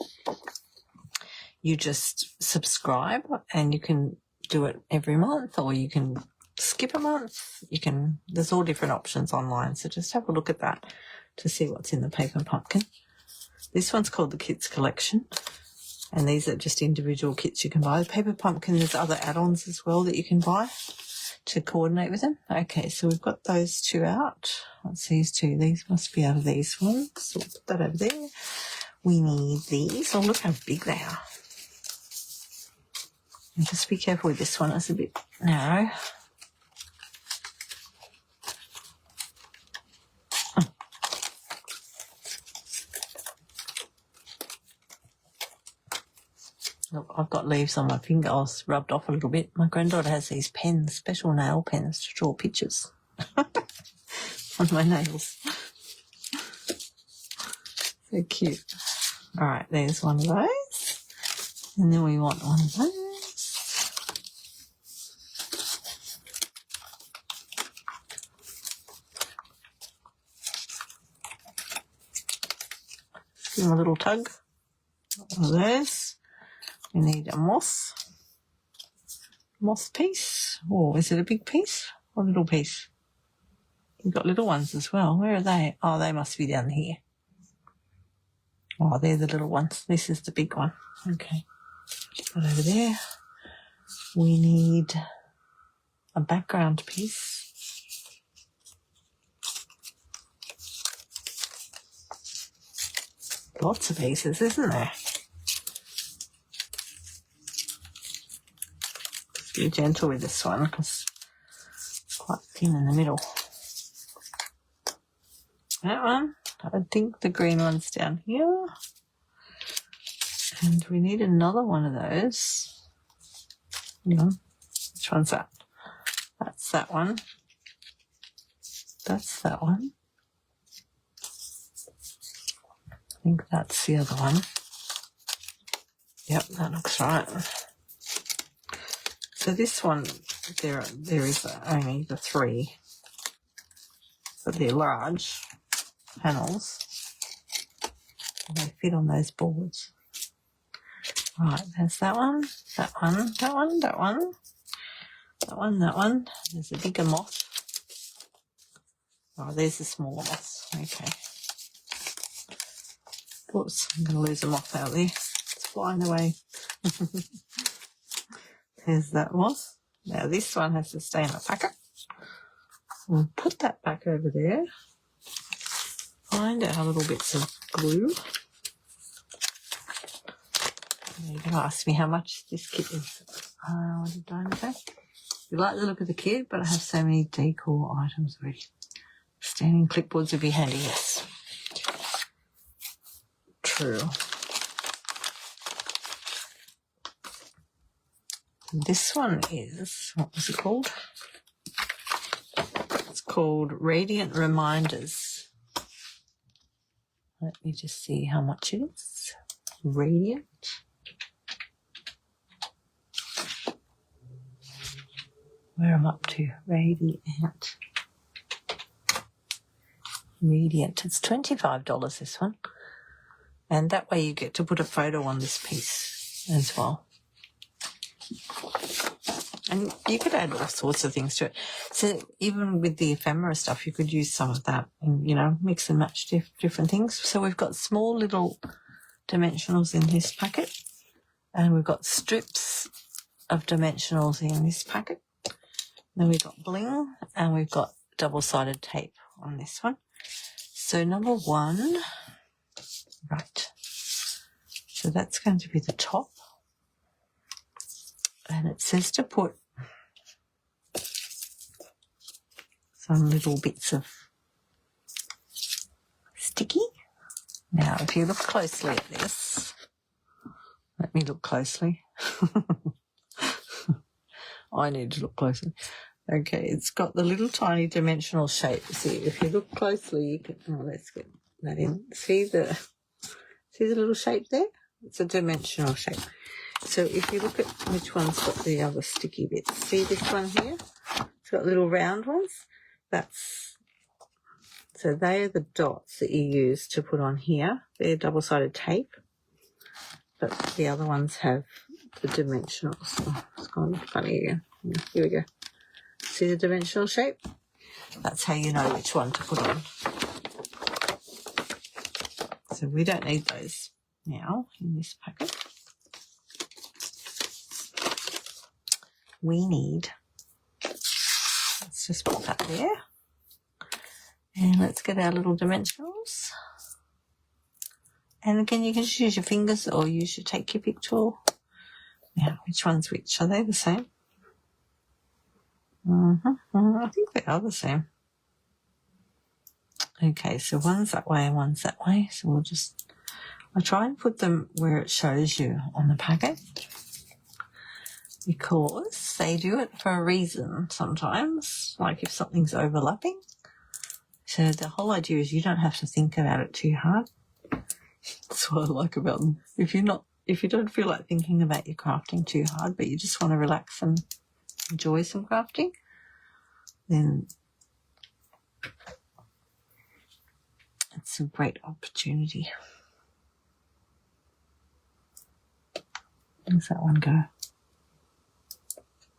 you just subscribe and you can do it every month, or you can skip a month. There's all different options online. So just have a look at that to see what's in the paper pumpkin. This one's called the Kits Collection. And these are just individual kits you can buy. The paper pumpkin, there's other add-ons as well that you can buy to coordinate with them. Okay, so we've got those 2 out. What's these 2? These must be out of these ones. So we'll put that over there. We need these. Oh, look how big they are. And just be careful with this one. It's a bit narrow. Look, I've got leaves on my finger. I was rubbed off a little bit. My granddaughter has these pens, special nail pens to draw pictures on my nails. So cute. All right, there's one of those. And then we want one of those. Give them a little tug. One of those. We need a moss piece. Oh, is it a big piece or a little piece? We've got little ones as well. Where are they? Oh, they must be down here. Oh, they're the little ones. This is the big one. Okay. Put over there. We need a background piece. Lots of pieces, isn't there? Be gentle with this one because it's quite thin in the middle. That one. I think the green one's down here. And we need another one of those. Hang on. Which one's that? That's that one. That's that one. think that's the other one. Yep, that looks right. So this one, there is only the 3, but they're large panels. And they fit on those boards. Right, there's that one, that one, that one, that one, that one, that one. There's a bigger moth. Oh, there's the smaller moths. Okay. Oops, I'm going to lose a moth out there. It's flying away. There's that moth. Now this one has to stay in the packet. We'll put that back over there. Find our little bits of glue. You're going to ask me how much this kit is. What did I say? You like the look of the kit, but I have so many decor items already. Standing clipboards would be handy, yes. True. This one is, what was it called? It's called Radiant Reminders. Let me just see how much it is. Radiant. Where I'm up to. Radiant. Radiant. It's $25, this one. And that way you get to put a photo on this piece as well. And you could add all sorts of things to it. So even with the ephemera stuff, you could use some of that and, you know, mix and match different things. So we've got small little dimensionals in this packet. And we've got strips of dimensionals in this packet. Then we've got bling and we've got double-sided tape on this one. So number 1, right. So that's going to be the top. And it says to put some little bits of sticky. Now, if you look closely at this, let me look closely. I need to look closely. Okay, it's got the little tiny dimensional shape. See, if you look closely, you can, let's get that in. See the little shape there? It's a dimensional shape. So if you look at which one's got the other sticky bits, see this one here? It's got little round ones. So they are the dots that you use to put on here. They're double-sided tape, but the other ones have the dimensionals. Oh, it's gone funny again. Here we go. See the dimensional shape? That's how you know which one to put on. So we don't need those now in this packet. We need, let's just put that there. And let's get our little dimensionals. And again, you can just use your fingers or use your take your pick tool. Now, which one's which? Are they the same? I think they are the same. Okay, so one's that way and one's that way. So I'll try and put them where it shows you on the packet, because they do it for a reason sometimes, like if something's overlapping. So the whole idea is you don't have to think about it too hard. That's what I like about them. If you don't feel like thinking about your crafting too hard, but you just want to relax and enjoy some crafting, then it's a great opportunity. Where's that one go?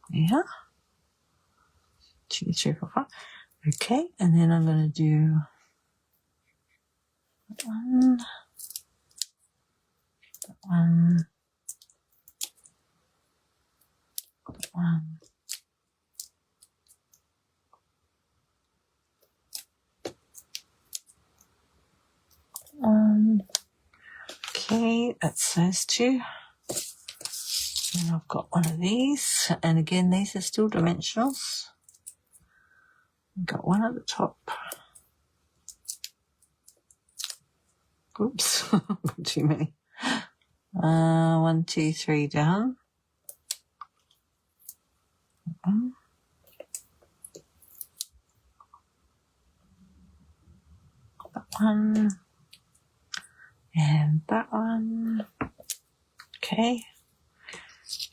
Yeah. 2, 3, 4, 5. Okay, and then I'm going to do that one, that one, that one. Okay, that's those 2. And I've got one of these, and again, these are still dimensionals. I've got one at the top. Oops, got too many. 1, 2, 3 down. That one. that one. Okay.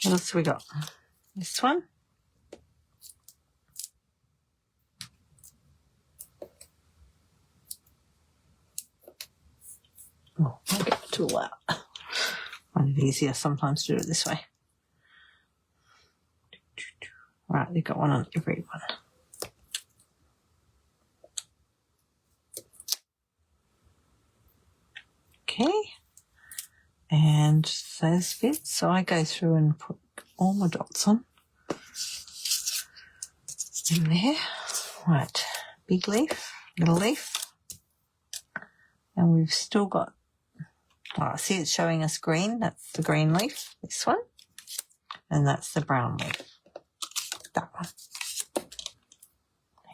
What else we got? This one. Oh, I'll get the tool out. I find it easier sometimes to do it this way. Right, they've got one on every one. Okay. And those bits. So I go through and put all my dots on. In there. Right. Big leaf, little leaf. And we've still got, oh, see it's showing us green. That's the green leaf, this one. And that's the brown leaf. That one.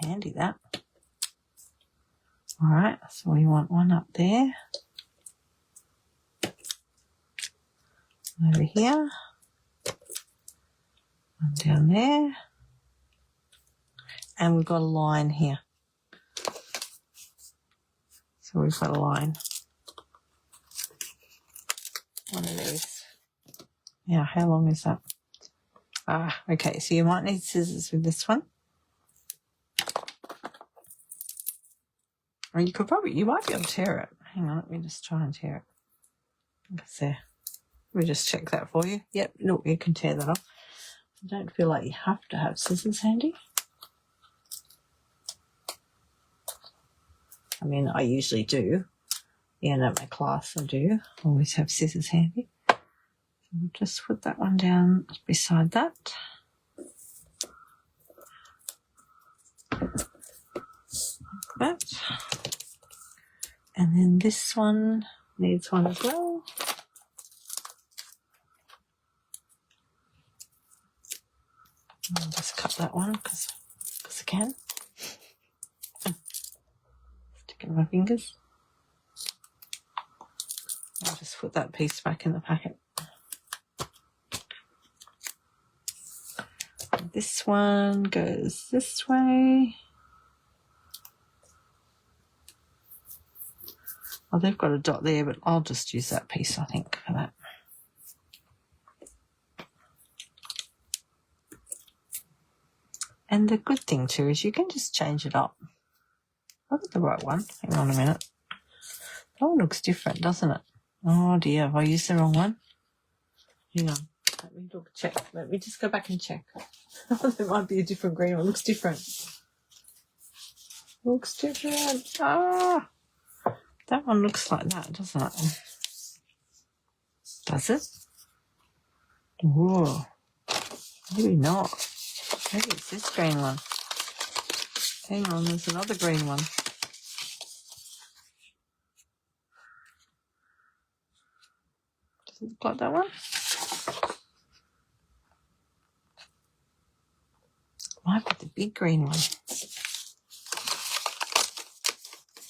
Handy that. All right, so we want one up there. Over here. One down there. And we've got a line here. So we've got a line. One of these. Yeah, how long is that? Ah, okay, so you might need scissors with this one. Or you might be able to tear it. Hang on, let me just try and tear it. It's there. Let me just check that for you. Yep, look, you can tear that off. I don't feel like you have to have scissors handy. I mean, I usually do. And at my class I do. Always have scissors handy. So we'll just put that one down beside that. Like that. And then this one needs one as well. I'll just cut that one because I can. Sticking my fingers. I'll just put that piece back in the packet. And this one goes this way. Oh, they've got a dot there, but I'll just use that piece, I think, for that. And the good thing, too, is you can just change it up. I've got the right one. Hang on a minute. That one looks different, doesn't it? Oh, dear. Have I used the wrong one? Hang on. Let me check. Let me just go back and check. There might be a different green one. Looks different. Looks different. Ah! That one looks like that, doesn't it? Does it? Whoa. Maybe not. Maybe it's this green one. Hang on, there's another green one. Does it look like that one? Might be the big green one.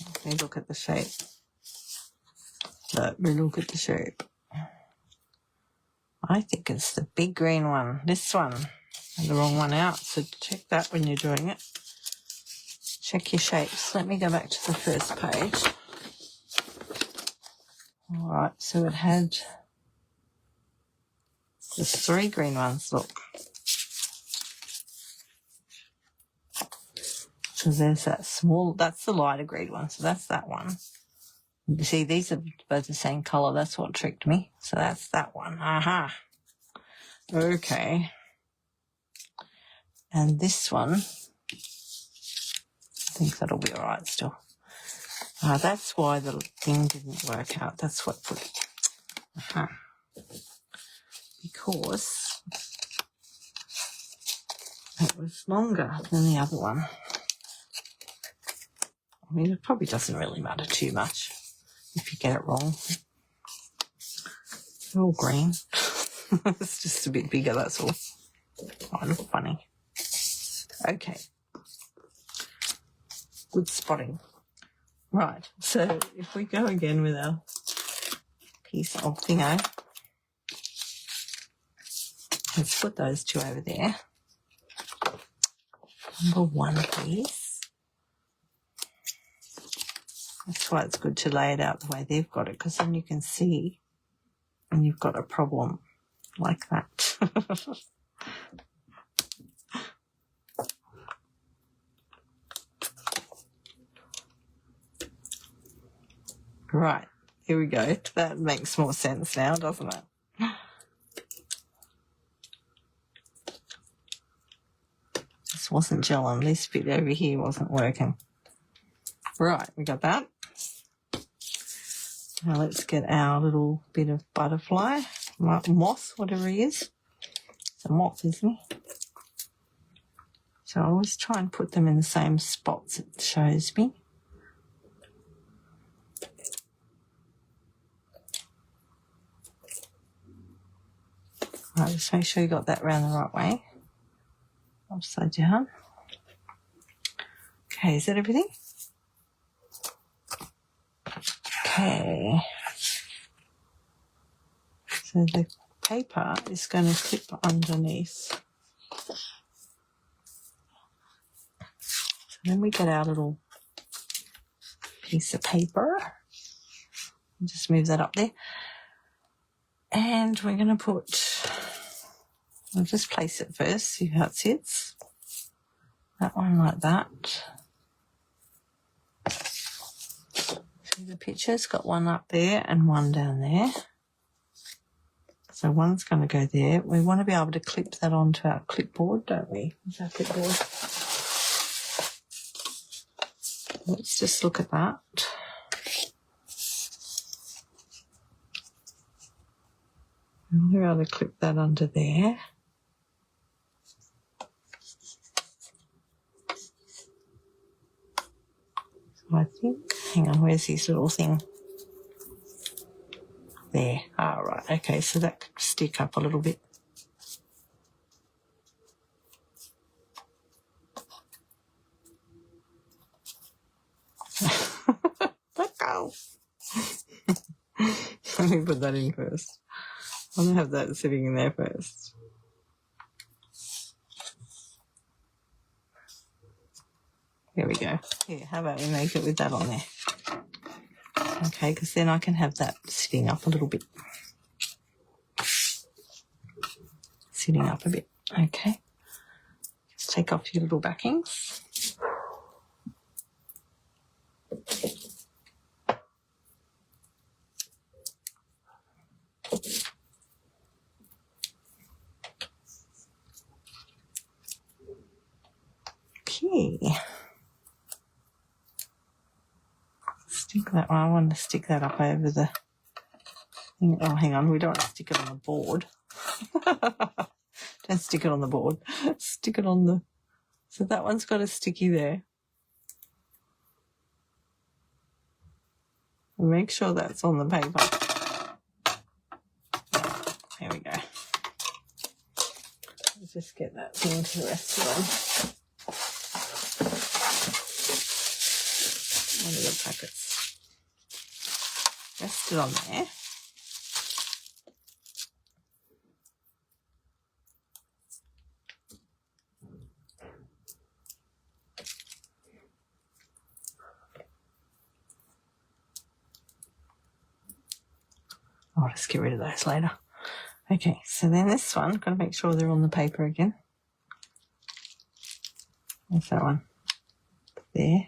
Let me look at the shape. Let me look at the shape. I think it's the big green one. This one. And the wrong one out. So check that when you're doing it. Check your shapes. Let me go back to the first page. All right. So it had... There's 3 green ones. Look. So there's that small, that's the lighter green one. So that's that one. You see, these are both the same colour. That's what tricked me. So that's that one. Aha. Okay. And this one, I think that'll be all right still. That's why the thing didn't work out. That's what put it. Aha. Because it was longer than the other one. I mean, it probably doesn't really matter too much if you get it wrong. They're all green. It's just a bit bigger, that's all. Oh, I look funny. Okay. Good spotting. Right, so if we go again with our piece of thingo, let's put those 2 over there. Number 1, please. That's why it's good to lay it out the way they've got it, because then you can see when you've got a problem like that. Right, here we go. That makes more sense now, doesn't it? This wasn't gelling. This bit over here wasn't working. Right, we got that. Now let's get our little bit of butterfly, moth, whatever he is. It's a moth, isn't he? So I always try and put them in the same spots it shows me. Right, just make sure you got that round the right way. Upside down. Okay, is that everything? Okay. So the paper is going to clip underneath. So then we get our little piece of paper. Just move that up there. And we're going to put, I'll just place it first, see how it sits. That one like that. See the picture's got one up there and one down there. So one's going to go there. We want to be able to clip that onto our clipboard, don't we? Where's our clipboard? Let's just look at that. We want to be able to clip that under there. So I think, hang on, where's his little thing? There. Ah, right. Okay, so that could stick up a little bit. Let go. Let me put that in first. I'm going to have that sitting in there first. Here we go. Here, how about we make it with that on there? Okay, because then I can have that sitting up a little bit. Sitting up a bit. Okay. Just take off your little backings. Okay. Stick that one. I want to stick that up over the thing. Oh, hang on. We don't want to stick it on the board. Don't stick it on the board. Stick it on the... So that one's got a sticky there. Make sure that's on the paper. There we go. Let's just get that thing to rest on. One of the packets. Rest it on there. I'll just get rid of those later. Okay, so then this one, got to make sure they're on the paper again. Where's that one? There.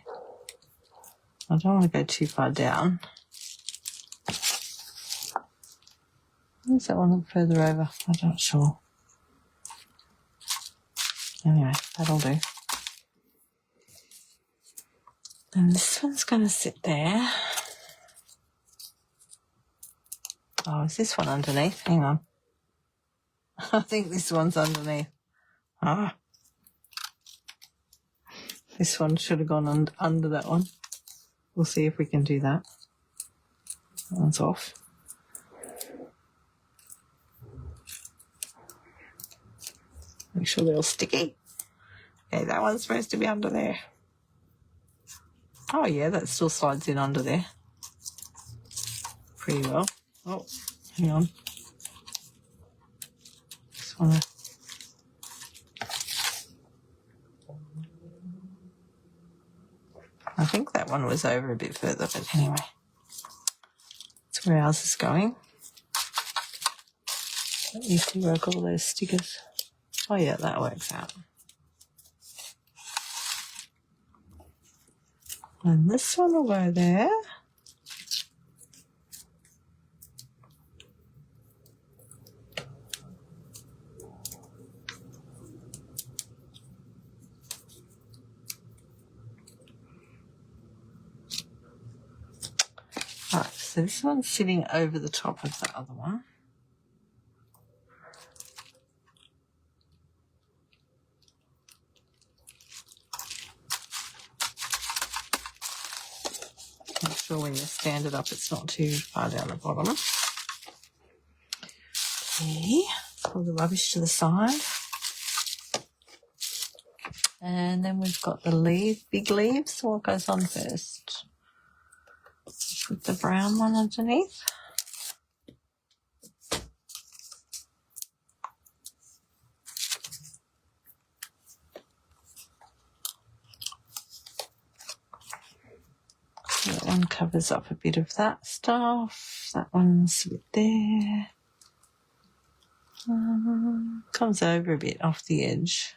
I don't want to go too far down. Where's that one further over? I'm not sure. Anyway, that'll do. And this one's going to sit there. Oh, is this one underneath? Hang on. I think this one's underneath. Ah. This one should have gone under that one. We'll see if we can do that. That one's off. Make sure they're all sticky. Okay, that one's supposed to be under there. Oh yeah, that still slides in under there. Pretty well. Oh, hang on. Just wanna... I think that one was over a bit further, but anyway. That's where ours is going. Let me see where I got all those stickers. Oh yeah, that works out. And this one will go there. Right, so this one's sitting over the top of the other one. Make sure when you stand it up it's not too far down the bottom. Okay, pull the rubbish to the side. And then we've got the big leaves. So what goes on first? Put the brown one underneath. So that one covers up a bit of that stuff. That one's there. Comes over a bit off the edge.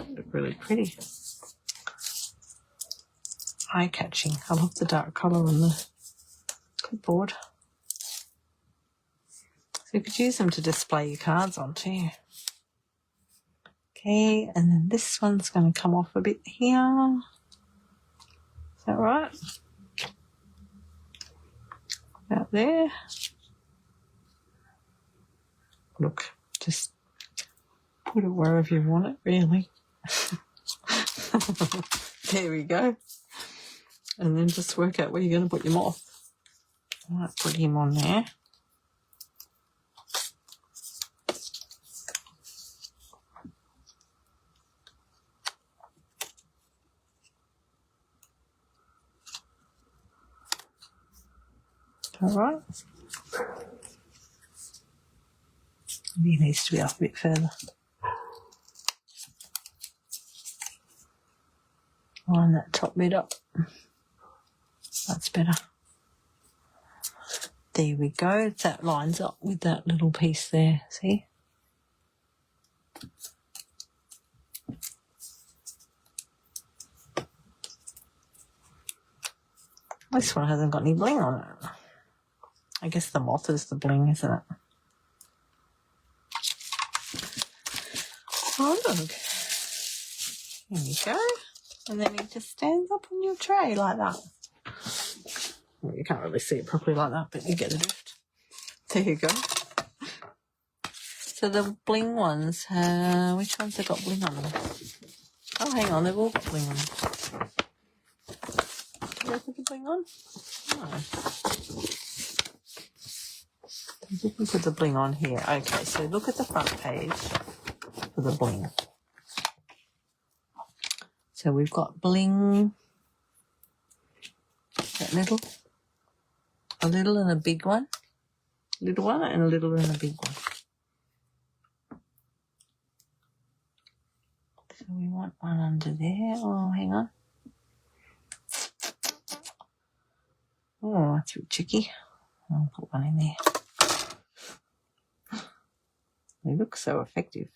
Look really pretty. Eye-catching. I love the dark colour on the clipboard. So you could use them to display your cards on too. Okay, and then this one's going to come off a bit here. Is that right? About there. Look, just put it wherever you want it, really. There we go. And then just work out where you're going to put your moth. I might put him on there. All right. He needs to be up a bit further. Line that top bit up. That's better. There we go. That lines up with that little piece there. See? This one hasn't got any bling on it. I guess the moth is the bling, isn't it? Oh, look. There you go. And then it just stands up on your tray like that. Well, you can't really see it properly like that, but you get the drift. There you go. So the bling ones, which ones have got bling on them? Oh, hang on, they've all got bling on them. Did I put the bling on? No. I didn't put the bling on here. Okay, so look at the front page for the bling. So we've got bling, that little, a little and a big one, little one and a little and a big one. So we want one under there. Oh, hang on. Oh, that's a bit tricky. I'll put one in there. They look so effective.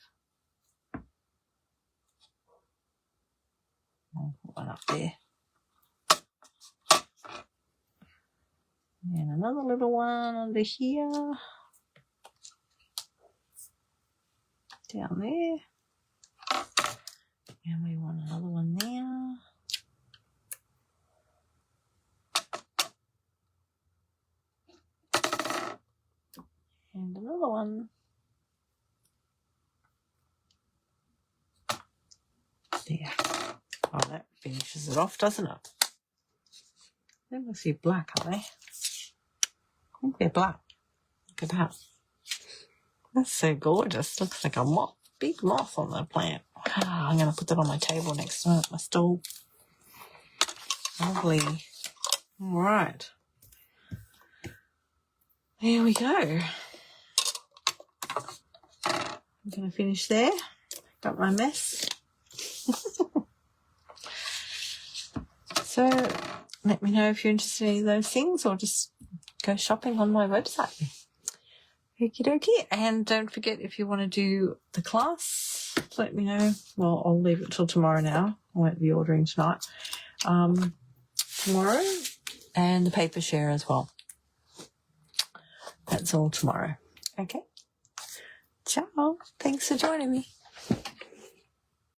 I'll put one up there. And another little one under here. Down there. And we want another one there. And another one. There. Oh, that finishes it off, doesn't it? They must be black, aren't they? I think they're black. Look at that. That's so gorgeous. Looks like a moth, big moth on the plant. Oh, I'm going to put that on my table next to my stall. Lovely. All right. There we go. I'm going to finish there. Got my mess. So let me know if you're interested in any of those things, or just go shopping on my website. Okie dokie. And don't forget, if you want to do the class, let me know. Well, I'll leave it till tomorrow now. I won't be ordering tonight. Tomorrow, and the paper share as well. That's all tomorrow. Okay. Ciao. Thanks for joining me.